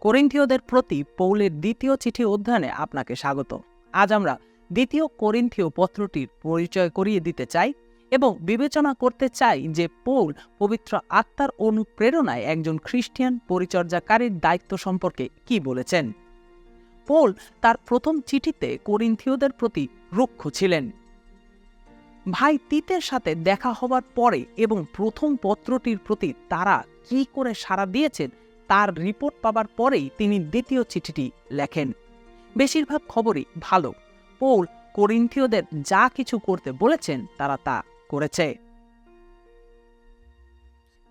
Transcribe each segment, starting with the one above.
করিন্থীয়দের প্রতি পৌলের দ্বিতীয় চিঠি অধ্যয়নে আপনাকে স্বাগত। আজ আমরা দ্বিতীয় করিন্থীয় পত্রটির পরিচয় করিয়ে দিতে চাই এবং বিবেচনা করতে চাই যে পৌল পবিত্র আত্মার অনুপ্রেরণায় একজন খ্রিস্টিয়ান পরিচর্যাকারীর দায়িত্ব সম্পর্কে কি বলেছেন। পৌল তার প্রথম চিঠিতে করিন্থীয়দের প্রতি রুক্ষ ছিলেন। ভাই তিতের সাথে দেখা হবার পরে এবং প্রথম পত্রটির প্রতি তারা কি করে সাড়া দিয়েছেন তার রিপোর্ট পাবার পরেই তিনি দ্বিতীয় চিঠিটি লেখেন। বেশিরভাগ খবরই ভালো। পৌল করিন্থীয়দের যা কিছু করতে বলেছেন তারা তা করেছে।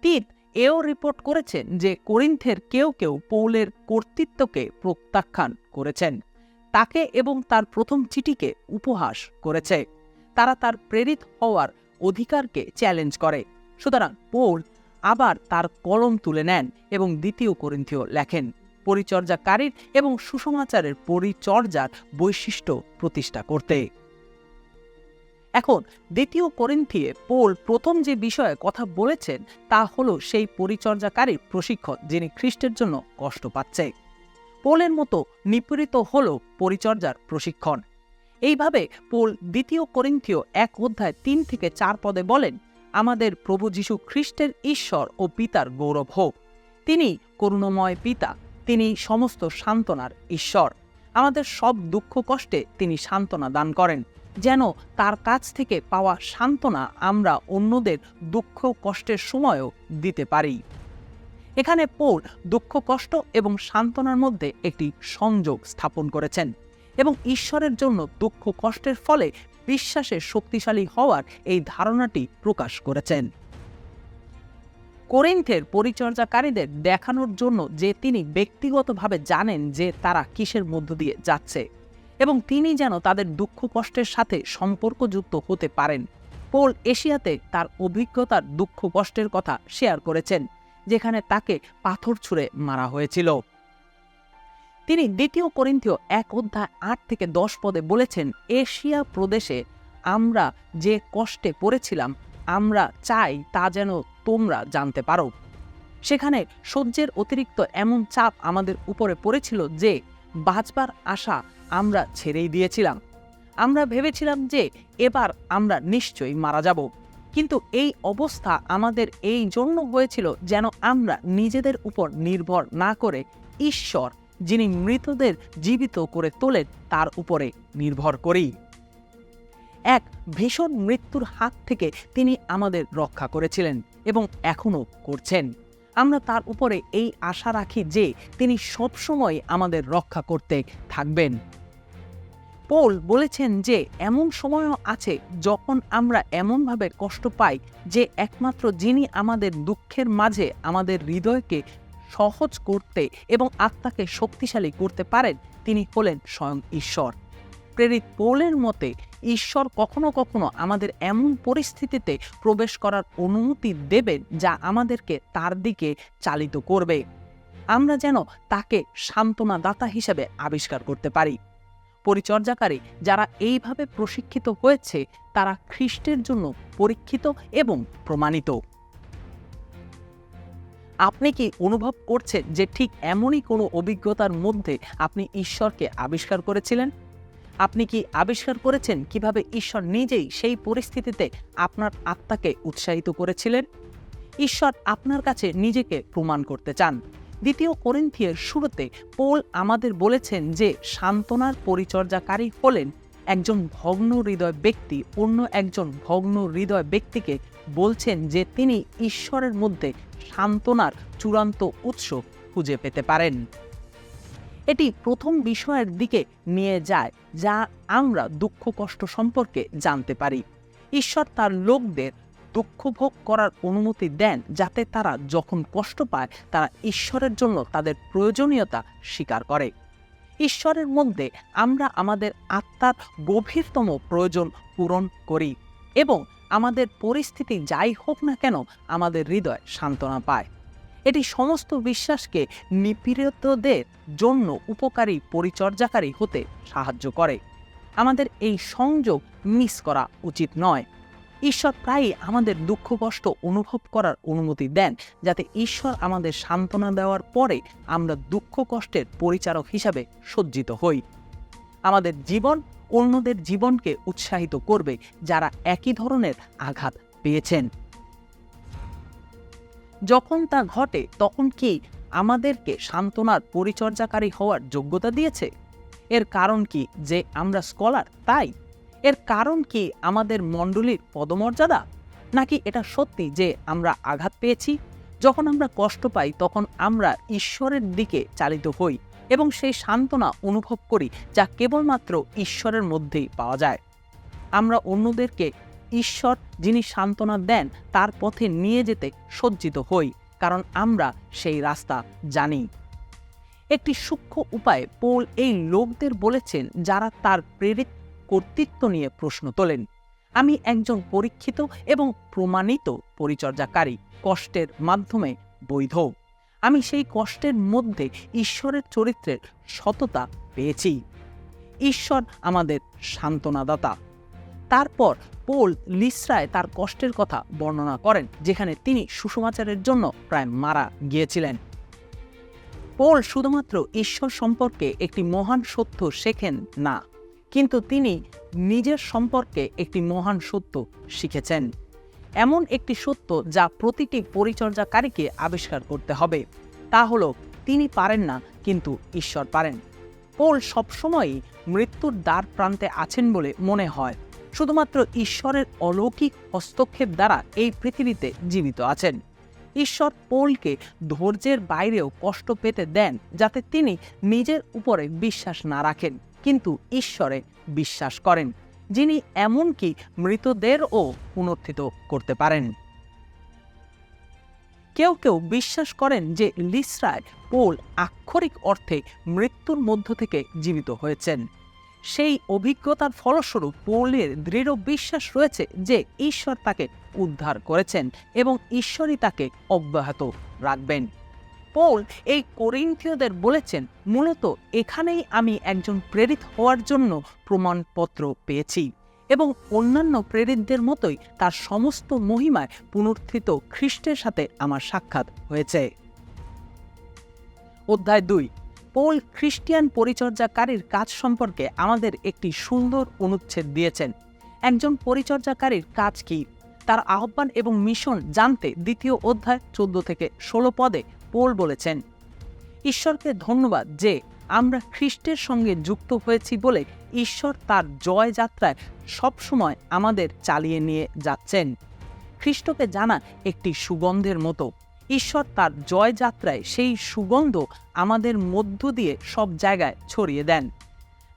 তিত এও রিপোর্ট করেছেন যে করিন্থের কেউ কেউ পৌলের কর্তৃত্বকে প্রত্যাখ্যান করেছেন, তাকে এবং তার প্রথম চিঠিকে উপহাস করেছে। তারা তার প্রেরিত হওয়ার অধিকারকে চ্যালেঞ্জ করে। সুতরাং পৌল আবার তার কলম তুলে নেন এবং দ্বিতীয় করিন্থীয় লেখেন, পরিচর্যাকারীর এবং সুসমাচারের পরিচর্যার বৈশিষ্ট্য প্রতিষ্ঠা করতে। এখন দ্বিতীয় করিন্থিয়ে পৌল প্রথম যে বিষয়ে কথা বলেছেন তা হলো সেই পরিচর্যাকারীর প্রশিক্ষণ যিনি খ্রিস্টের জন্য কষ্ট পাচ্ছে। পৌলের মতো নিপীড়িত হল পরিচর্যার প্রশিক্ষণ। এইভাবে পৌল দ্বিতীয় করিন্থীয় 1:3-4 পদে বলেন, আমাদের প্রভু যীশু খ্রিস্টের ঈশ্বর ও পিতার গৌরব হোক। তিনি করুণাময় পিতা, তিনি সমস্ত সান্ত্বনার ঈশ্বর। আমাদের সব দুঃখ কষ্টে তিনি সান্ত্বনা দান করেন, যেন তার কাছ থেকে পাওয়া সান্ত্বনা আমরা অন্যদের দুঃখ কষ্টের সময়ও দিতে পারি। এখানে পৌল দুঃখ কষ্ট এবং সান্ত্বনার মধ্যে একটি সংযোগ স্থাপন করেছেন এবং ঈশ্বরের জন্য দুঃখ কষ্টের ফলে বিশ্বাসে শক্তিশালী হওয়ার এই ধারণাটি প্রকাশ করেছেন। করিন্থের পরিচর্যাকারীদের দেখানোর জন্য যে তিনি ব্যক্তিগতভাবে জানেন যে তারা কিসের মধ্য দিয়ে যাচ্ছে এবং তিনি যেন তাদের দুঃখ কষ্টের সাথে সম্পর্কযুক্ত হতে পারেন। পৌল এশিয়াতে তার অভিজ্ঞতার দুঃখ কষ্টের কথা শেয়ার করেছেন, যেখানে তাকে পাথর ছুঁড়ে মারা হয়েছিল। তিনি দ্বিতীয় করিন্থীয় 1:8-10 পদে বলেছেন, এশিয়া প্রদেশে আমরা যে কষ্টে পড়েছিলাম আমরা চাই তা যেন তোমরা জানতে পারো। সেখানে সহ্যের অতিরিক্ত এমন চাপ আমাদের উপরে পড়েছিল যে বাঁচবার আশা আমরা ছেড়েই দিয়েছিলাম। আমরা ভেবেছিলাম যে এবার আমরা নিশ্চয়ই মারা যাব, কিন্তু এই অবস্থা আমাদের এই জন্য হয়েছিল যেন আমরা নিজেদের উপর নির্ভর না করে ঈশ্বর, যিনি মৃতদের জীবিত করে তোলেন, তার উপরে নির্ভর করি। এক ভীষণ মৃত্যুর হাত থেকে তিনি আমাদের রক্ষা করেছিলেন এবং এখনও করছেন। আমরা তার উপরে এই আশা রাখি যে তিনি সবসময় আমাদের রক্ষা করতে থাকবেন। পৌল বলেছেন যে এমন সময়ও আছে যখন আমরা এমনভাবে কষ্ট পাই যে একমাত্র যিনি আমাদের দুঃখের মাঝে আমাদের হৃদয়কে সহজ করতে এবং আত্মাকে শক্তিশালী করতে পারেন তিনি হলেন স্বয়ং ঈশ্বর। প্রেরিত পৌলের মতে ঈশ্বর কখনো কখনো আমাদের এমন পরিস্থিতিতে প্রবেশ করার অনুমতি দেবেন যা আমাদেরকে তার দিকে চালিত করবে, আমরা যেন তাকে সান্ত্বনাদাতা হিসেবে আবিষ্কার করতে পারি। পরিচর্যাকারী যারা এইভাবে প্রশিক্ষিত হয়েছে তারা খ্রিস্টের জন্য পরীক্ষিত এবং প্রমাণিত। আপনি কি অনুভব করছেন যে ঠিক এমনই কোনো অভিজ্ঞতার মধ্যে আপনি ঈশ্বরকে আবিষ্কার করেছিলেন? আপনি কি আবিষ্কার করেছেন কিভাবে ঈশ্বর নিজেই সেই পরিস্থিতিতে আপনার আত্মাকে উৎসাহিত করেছিলেন? ঈশ্বর আপনার কাছে নিজেকে প্রমাণ করতে চান। দ্বিতীয় করিন্থীয়ের শুরুতে পৌল আমাদের বলেছেন যে সান্ত্বনার পরিচর্যাকারী হলেন একজন ভগ্ন হৃদয় ব্যক্তি অন্য একজন ভগ্ন হৃদয় ব্যক্তিকে বলছেন যে তিনি ঈশ্বরের মধ্যে সান্ত্বনার চূড়ান্ত উৎস খুঁজে পেতে পারেন। এটি প্রথম বিষয়ের দিকে নিয়ে যায় যা আমরা দুঃখ কষ্ট সম্পর্কে জানতে পারি। ঈশ্বর তার লোকদের দুঃখ ভোগ করার অনুমতি দেন যাতে তারা যখন কষ্ট পায় তারা ঈশ্বরের জন্য তাদের প্রয়োজনীয়তা স্বীকার করে। ঈশ্বরের মধ্যে আমরা আমাদের আত্মার গভীরতম প্রয়োজন পূরণ করি এবং আমাদের পরিস্থিতি যাই হোক না কেন আমাদের হৃদয় সান্ত্বনা পায়। এটি সমস্ত বিশ্বাসকে নিপীড়িতদের জন্য উপকারী পরিচর্যাকারী হতে সাহায্য করে। আমাদের এই সংযোগ মিস করা উচিত নয়। ঈশ্বর প্রায়ই আমাদের দুঃখ কষ্ট অনুভব করার অনুমতি দেন, যাতে ঈশ্বর আমাদের সান্ত্বনা দেওয়ার পরে আমরা দুঃখ কষ্টের পরিচারক হিসাবে সজ্জিত হই। আমাদের জীবন অন্যদের জীবনকে উৎসাহিত করবে যারা একই ধরনের আঘাত পেয়েছেন। যখন তা ঘটে তখন কি আমাদেরকে সান্ত্বনার পরিচর্যাকারী হওয়ার যোগ্যতা দিয়েছে? এর কারণ কি যে আমরা স্কলার তাই? এর কারণ কি আমাদের মণ্ডলীর পদমর্যাদা? নাকি এটা সত্যি যে আমরা আঘাত পেয়েছি? যখন আমরা কষ্ট পাই তখন আমরা ঈশ্বরের দিকে চালিত হই এবং সেই সান্ত্বনা অনুভব করি যা কেবলমাত্র ঈশ্বরের মধ্যেই পাওয়া যায়। আমরা অন্যদেরকে ঈশ্বর যিনি সান্ত্বনা দেন তার পথে নিয়ে যেতে সজ্জিত হই, কারণ আমরা সেই রাস্তা জানি। একটি সূক্ষ্ম উপায়ে পৌল এই লোকদের বলেছেন যারা তার প্রেরিত কর্তৃত্ব নিয়ে প্রশ্ন তোলেন, আমি একজন পরীক্ষিত এবং প্রমাণিত পরিচর্যাকারী, কষ্টের মাধ্যমে বৈধ। আমি সেই কষ্টের মধ্যে ঈশ্বরের চরিত্রের সততা পেয়েছি। ঈশ্বর আমাদের সান্ত্বনাদাতা। তারপর পৌল লিস্রায় তার কষ্টের কথা বর্ণনা করেন, যেখানে তিনি সুসমাচারের জন্য প্রায় মারা গিয়েছিলেন। পৌল শুধুমাত্র ঈশ্বর সম্পর্কে একটি মহান সত্য শেখেন না, কিন্তু তিনি নিজের সম্পর্কে একটি মহান সত্য শিখেছেন। এমন একটি সত্য যা প্রতিটি পরিচর্যাকারীকে আবিষ্কার করতে হবে, তা হলো তিনি পারেন না, কিন্তু ঈশ্বর পারেন। পৌল সবসময়ই মৃত্যুর দ্বার প্রান্তে আছেন বলে মনে হয়। শুধুমাত্র ঈশ্বরের অলৌকিক হস্তক্ষেপ দ্বারা এই পৃথিবীতে জীবিত আছেন। ঈশ্বর পৌলকে ধৈর্যের বাইরেও কষ্ট পেতে দেন, যাতে তিনি নিজের উপরে বিশ্বাস না রাখেন, কিন্তু ঈশ্বরে বিশ্বাস করেন, যিনি এমনকি মৃতদেরও পুনরুত্থিত করতে পারেন। কেউ কেউ বিশ্বাস করেন যে লিস্রায় পৌল আক্ষরিক অর্থে মৃত্যুর মধ্য থেকে জীবিত হয়েছেন। সেই অভিজ্ঞতার ফলস্বরূপ পৌলের দৃঢ় বিশ্বাস রয়েছে যে ঈশ্বর তাকে উদ্ধার করেছেন এবং ঈশ্বরই তাকে অব্যাহত রাখবেন। পৌল এই করিন্থীয়দের বলেছেন, মূলত এখানেই আমি একজন প্রেরিত হওয়ার জন্য প্রমাণপত্র পেয়েছি এবং অন্যান্য প্রেরিতদের মতোই তার সমস্ত মহিমায় পুনরুত্থিত খ্রিস্টের সাথে আমার সাক্ষাৎ হয়েছে। অধ্যায় 2। পৌল খ্রিস্টিয়ান পরিচর্যাকারীর কাজ সম্পর্কে আমাদের একটি সুন্দর অনুচ্ছেদ দিয়েছেন। একজন পরিচর্যাকারীর কাজ কি, তার আহ্বান এবং মিশন জানতে 2 অধ্যায় 14 থেকে 16 পদে পৌল বলেছেন, ঈশ্বরকে ধন্যবাদ যে আমরা খ্রিস্টের সঙ্গে যুক্ত হয়েছি বলে ঈশ্বর তার জয় যাত্রায় সবসময় আমাদের চালিয়ে নিয়ে যাচ্ছেন। খ্রিস্টকে জানা একটি সুগন্ধের মতো। ঈশ্বর তার জয় যাত্রায় সেই সুগন্ধ আমাদের মধ্য দিয়ে সব জায়গায় ছড়িয়ে দেন।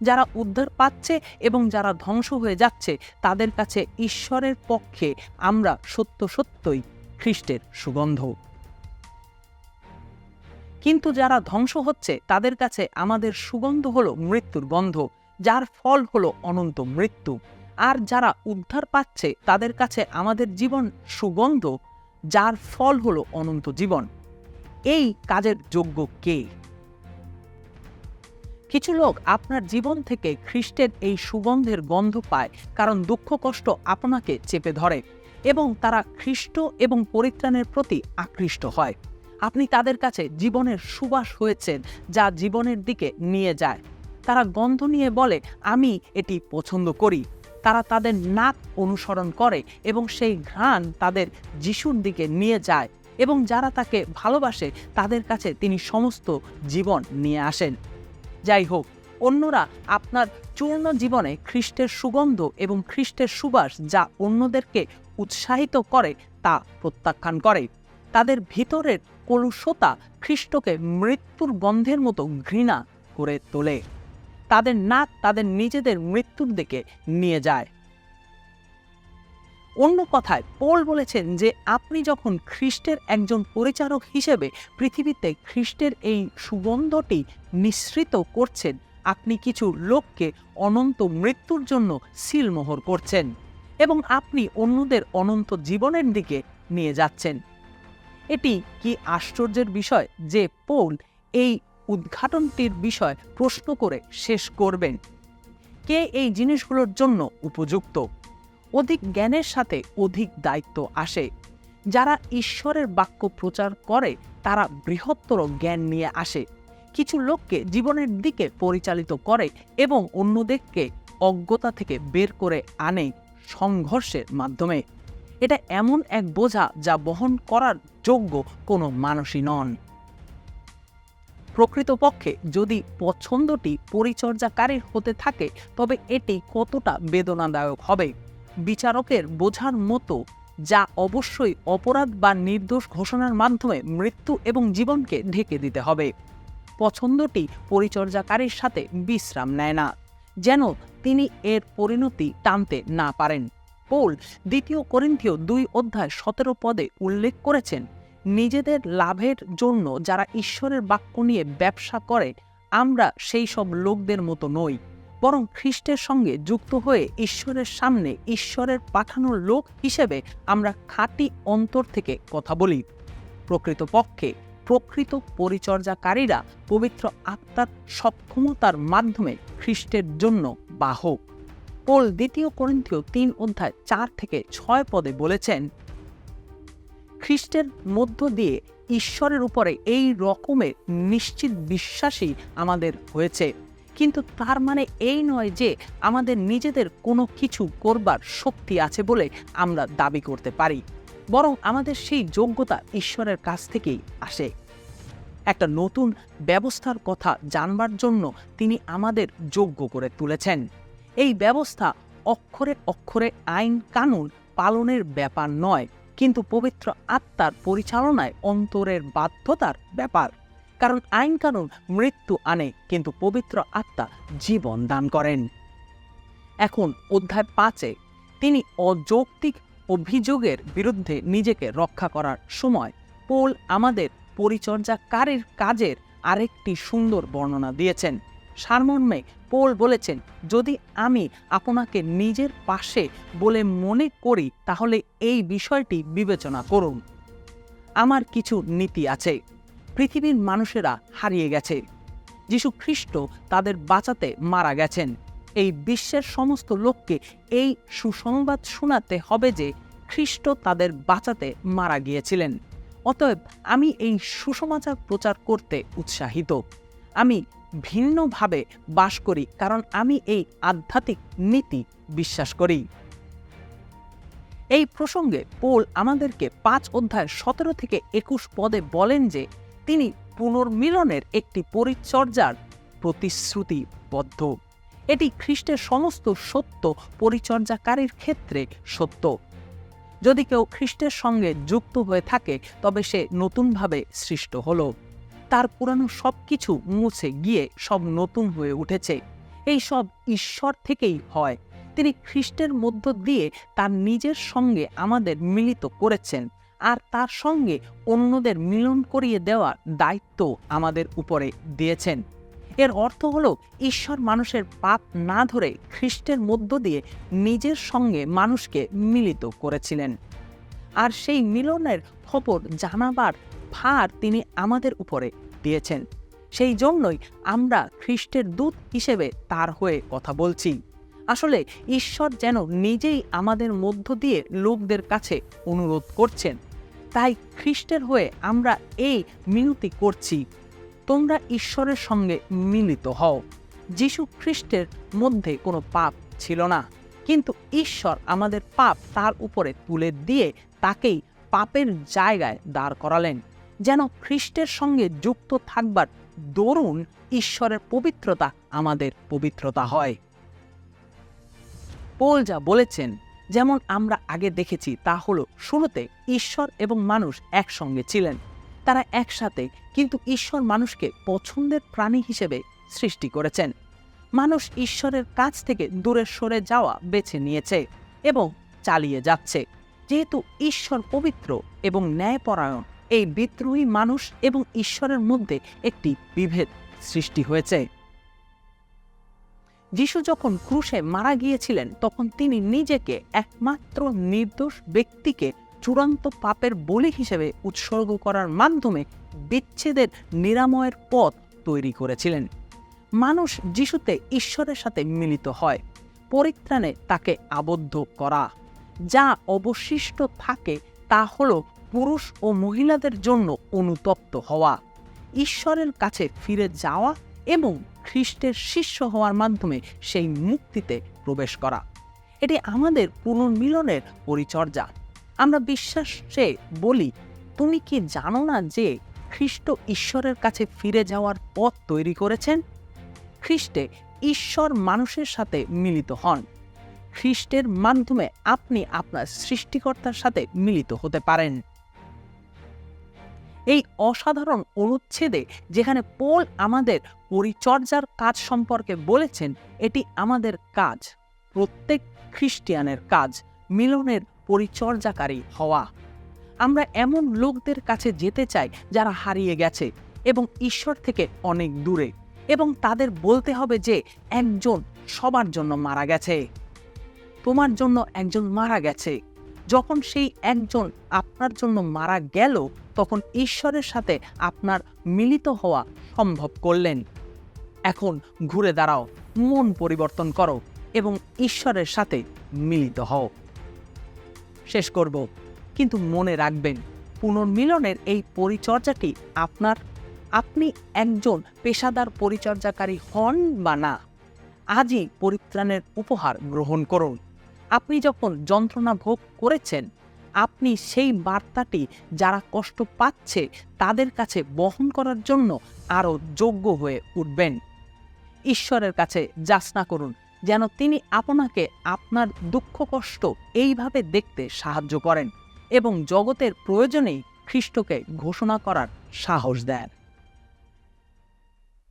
যারা উদ্ধার পাচ্ছে এবং যারা ধ্বংস হয়ে যাচ্ছে তাদের কাছে ঈশ্বরের পক্ষে আমরা সত্যই খ্রিস্টের সুগন্ধ। কিন্তু যারা ধ্বংস হচ্ছে তাদের কাছে আমাদের সুগন্ধ হলো মৃত্যুর গন্ধ, যার ফল হলো অনন্ত মৃত্যু। আর যারা উদ্ধার পাচ্ছে তাদের কাছে আমাদের জীবন সুগন্ধ, যার ফল হলো অনন্ত জীবন। এই কাজের যোগ্য কে? কিছু লোক আপনার জীবন থেকে খ্রিস্টের এই সুগন্ধের গন্ধ পায়, কারণ দুঃখ কষ্ট আপনাকে চেপে ধরে এবং তারা খ্রিস্ট এবং পরিত্রাণের প্রতি আকৃষ্ট হয়। আপনি তাদের কাছে জীবনের সুবাস হয়েছেন, যা জীবনের দিকে নিয়ে যায়। তারা গন্ধ নিয়ে বলে, আমি এটি পছন্দ করি। তারা তাদের নাক অনুসরণ করে এবং সেই ঘ্রাণ তাদের যিশুর দিকে নিয়ে যায়, এবং যারা তাকে ভালোবাসে তাদের কাছে তিনি সমস্ত জীবন নিয়ে আসেন। যাই হোক, অন্যরা আপনার চূর্ণ জীবনে খ্রিস্টের সুগন্ধ এবং খ্রিস্টের সুবাস যা অন্যদেরকে উৎসাহিত করে তা প্রত্যাখ্যান করে। তাদের ভিতরের কলুষতা খ্রিস্টকে মৃত্যুর গন্ধের মতো ঘৃণা করে তোলে। তাদের নাক তাদের নিজেদের মৃত্যুর দিকে নিয়ে যায়। অন্য কথায় পৌল বলেছেন যে আপনি যখন খ্রিস্টের একজন পরিচারক হিসেবে পৃথিবীতে খ্রিস্টের এই সুগন্ধটি নিঃসৃত করছেন, আপনি কিছু লোককে অনন্ত মৃত্যুর জন্য সিলমোহর করছেন এবং আপনি অন্যদের অনন্ত জীবনের দিকে নিয়ে যাচ্ছেন। এটি কি আশ্চর্যের বিষয় যে পৌল এই উদ্ঘাটনটির বিষয় প্রশ্ন করে শেষ করবেন, কে এই জিনিসগুলোর জন্য উপযুক্ত? অধিক জ্ঞানের সাথে অধিক দায়িত্ব আসে। যারা ঈশ্বরের বাক্য প্রচার করে তারা বৃহত্তর জ্ঞান নিয়ে আসে, কিছু লোককে জীবনের দিকে পরিচালিত করে এবং অন্যদেরকে অজ্ঞতা থেকে বের করে আনে সংঘর্ষের মাধ্যমে। এটা এমন এক বোঝা যা বহন করার যোগ্য কোনো মানুষই নন। প্রকৃতপক্ষে যদি পছন্দটি পরিচর্যাকারীর হতে থাকে তবে এটি কতটা বেদনাদায়ক হবে বিচারকের বোঝার মতো, যা অবশ্যই অপরাধ বা নির্দোষ ঘোষণার মাধ্যমে মৃত্যু এবং জীবনকে ঢেকে দিতে হবে। পছন্দটি পরিচর্যাকারীর সাথে বিশ্রাম নেয় না, যেন তিনি এর পরিণতি টানতে না পারেন। পৌল 2 করিন্থীয় 2:17 উল্লেখ করেছেন, নিজেদের লাভের জন্য যারা ঈশ্বরের বাক্য নিয়ে ব্যবসা করে আমরা সেই সব লোকদের মতো নই, বরং খ্রিস্টের সঙ্গে যুক্ত হয়ে ঈশ্বরের সামনে ঈশ্বরের পাঠানো লোক হিসেবে আমরা খাঁটি অন্তর থেকে কথা বলি। প্রকৃতপক্ষে প্রকৃত পরিচর্যাকারীরা পবিত্র আত্মার সক্ষমতার মাধ্যমে খ্রিস্টের জন্য বাহক। পৌল 2 করিন্থীয় 3:4-6 বলেছেন, খ্রিস্টের মধ্য দিয়ে ঈশ্বরের উপরে এই রকমের নিশ্চিত বিশ্বাসই আমাদের হয়েছে, কিন্তু তার মানে এই নয় যে আমাদের নিজেদের কোনো কিছু করবার শক্তি আছে বলে আমরা দাবি করতে পারি, বরং আমাদের সেই যোগ্যতা ঈশ্বরের কাছ থেকেই আসে। একটা নতুন ব্যবস্থার কথা জানবার জন্য তিনি আমাদের যোগ্য করে তুলেছেন। এই ব্যবস্থা অক্ষরে অক্ষরে আইন কানুন পালনের ব্যাপার নয়, কিন্তু পবিত্র আত্মার পরিচালনায় অন্তরের বাধ্যতার ব্যাপার। কারণ আইন কানুন মৃত্যু আনে, কিন্তু পবিত্র আত্মা জীবন দান করেন। এখন অধ্যায় 5-এ তিনি অযৌক্তিক অভিযোগের বিরুদ্ধে নিজেকে রক্ষা করার সময় পৌল আমাদের পরিচর্যাকারীর কাজের আরেকটি সুন্দর বর্ণনা দিয়েছেন। সারমর্মে পৌল বলেছেন, যদি আমি আপনাকে নিজের পাশে বলে মনে করি তাহলে এই বিষয়টি বিবেচনা করুন। আমার কিছু নীতি আছে। পৃথিবীর মানুষেরা হারিয়ে গেছে, যীশু খ্রিস্ট তাদের বাঁচাতে মারা গেছেন। এই বিশ্বের সমস্ত লোককে এই সুসংবাদ শোনাতে হবে যে খ্রিস্ট তাদের বাঁচাতে মারা গিয়েছিলেন। অতএব আমি এই সুসমাচার প্রচার করতে উৎসাহিত। আমি ভিন্নভাবে বাস করি কারণ আমি এই আধ্যাত্মিক নীতি বিশ্বাস করি। এই প্রসঙ্গে পৌল আমাদেরকে 5:17-21 বলেন যে তিনি পুনর্মিলনের একটি পরিচর্যার প্রতিশ্রুতিবদ্ধ। এটি খ্রিস্টের সমস্ত সত্য পরিচর্যাকারীর ক্ষেত্রে সত্য। যদি কেউ খ্রিস্টের সঙ্গে যুক্ত হয়ে থাকে তবে সে নতুনভাবে সৃষ্ট হলো। তার পুরানো সব কিছু মুছে গিয়ে সব নতুন হয়ে উঠেছে। এই সব ঈশ্বর থেকেই হয়। তিনি খ্রিস্টের মধ্য দিয়ে তার নিজের সঙ্গে আমাদের মিলিত করেছেন, আর তার সঙ্গে অন্যদের মিলন করিয়ে দেওয়ার দায়িত্ব আমাদের উপরে দিয়েছেন। এর অর্থ হলো ঈশ্বর মানুষের পাপ না ধরে খ্রিস্টের মধ্য দিয়ে নিজের সঙ্গে মানুষকে মিলিত করেছিলেন, আর সেই মিলনের খবর জানাবার ভার তিনি আমাদের উপরে দিয়েছেন। সেই জন্যই আমরা খ্রিস্টের দূত হিসেবে তার হয়ে কথা বলছি। আসলে ঈশ্বর যেন নিজেই আমাদের মধ্য দিয়ে লোকদের কাছে অনুরোধ করছেন। তাই খ্রিস্টের হয়ে আমরা এই মিনতি করছি, তোমরা ঈশ্বরের সঙ্গে মিলিত হও। যীশু খ্রিস্টের মধ্যে কোনো পাপ ছিল না, কিন্তু ঈশ্বর আমাদের পাপ তার উপরে তুলে দিয়ে তাকেই পাপের জায়গায় দাঁড় করালেন, যেন খ্রিস্টের সঙ্গে যুক্ত থাকবার দরুন ঈশ্বরের পবিত্রতা আমাদের পবিত্রতা হয়। পৌল যা বলেছেন, যেমন আমরা আগে দেখেছি, তা হলো শুরুতে ঈশ্বর এবং মানুষ একসঙ্গে ছিলেন। তারা একসাথে, কিন্তু ঈশ্বর মানুষকে পছন্দের প্রাণী হিসেবে সৃষ্টি করেছেন। মানুষ ঈশ্বরের কাছ থেকে দূরে সরে যাওয়া বেছে নিয়েছে এবং চালিয়ে যাচ্ছে। যেহেতু ঈশ্বর পবিত্র এবং ন্যায়পরায়ণ, এই বিদ্রোহী মানুষ এবং ঈশ্বরের মধ্যে একটি বিভেদ সৃষ্টি হয়েছে। যীশু যখন ক্রুশে মারা গিয়েছিলেন তখন তিনি নিজেকে একমাত্র নির্দোষ ব্যক্তিকে চূড়ান্ত পাপের বলি হিসেবে উৎসর্গ করার মাধ্যমে বিচ্ছেদের নিরাময়ের পথ তৈরি করেছিলেন। মানুষ যিশুতে ঈশ্বরের সাথে মিলিত হয়। পরিত্রাণে তাকে আবদ্ধ করা। যা অবশিষ্ট থাকে তা হল পুরুষ ও মহিলাদের জন্য অনুতপ্ত হওয়া, ঈশ্বরের কাছে ফিরে যাওয়া এবং খ্রিস্টের শিষ্য হওয়ার মাধ্যমে সেই মুক্তিতে প্রবেশ করা। এটি আমাদের পুনর্মিলনের পরিচর্যা। আমরা বিশ্বাসে বলি, তুমি কি জানো না যে খ্রিস্ট ঈশ্বরের কাছে ফিরে যাওয়ার পথ তৈরি করেছেন? খ্রিস্টে ঈশ্বর মানুষের সাথে মিলিত হন। খ্রিস্টের মাধ্যমে আপনি আপনার সৃষ্টিকর্তার সাথে মিলিত হতে পারেন। এই অসাধারণ অনুচ্ছেদে যেখানে পৌল আমাদের পরিচর্যার কাজ সম্পর্কে বলেছেন, এটি আমাদের কাজ, প্রত্যেক খ্রিস্টিয়ানের কাজ, মিলনের পরিচর্যাকারী হওয়া। আমরা এমন লোকদের কাছে যেতে চাই যারা হারিয়ে গেছে এবং ঈশ্বর থেকে অনেক দূরে, এবং তাদের বলতে হবে যে একজন সবার জন্য মারা গেছে। তোমার জন্য একজন মারা গেছে। যখন সেই একজন আপনার জন্য মারা গেল, তখন ঈশ্বরের সাথে আপনার মিলিত হওয়া সম্ভব করলেন। এখন ঘুরে দাঁড়াও, মন পরিবর্তন করো এবং ঈশ্বরের সাথে মিলিত হও। শেষ করব, কিন্তু মনে রাখবেন, পুনর্মিলনের এই পরিচর্যাটি আপনি একজন পেশাদার পরিচর্যাকারী হন বা না, আজই পরিত্রাণের উপহার গ্রহণ করুন। আপনি যখন যন্ত্রণা ভোগ করেছেন, আপনি সেই বার্তাটি যারা কষ্ট পাচ্ছে তাদের কাছে বহন করার জন্য আরও যোগ্য হয়ে উঠবেন। ঈশ্বরের কাছে যাচনা করুন যেন তিনি আপনাকে আপনার দুঃখ কষ্ট এইভাবে দেখতে সাহায্য করেন এবং জগতের প্রয়োজনেই খ্রিস্টকে ঘোষণা করার সাহস দেন।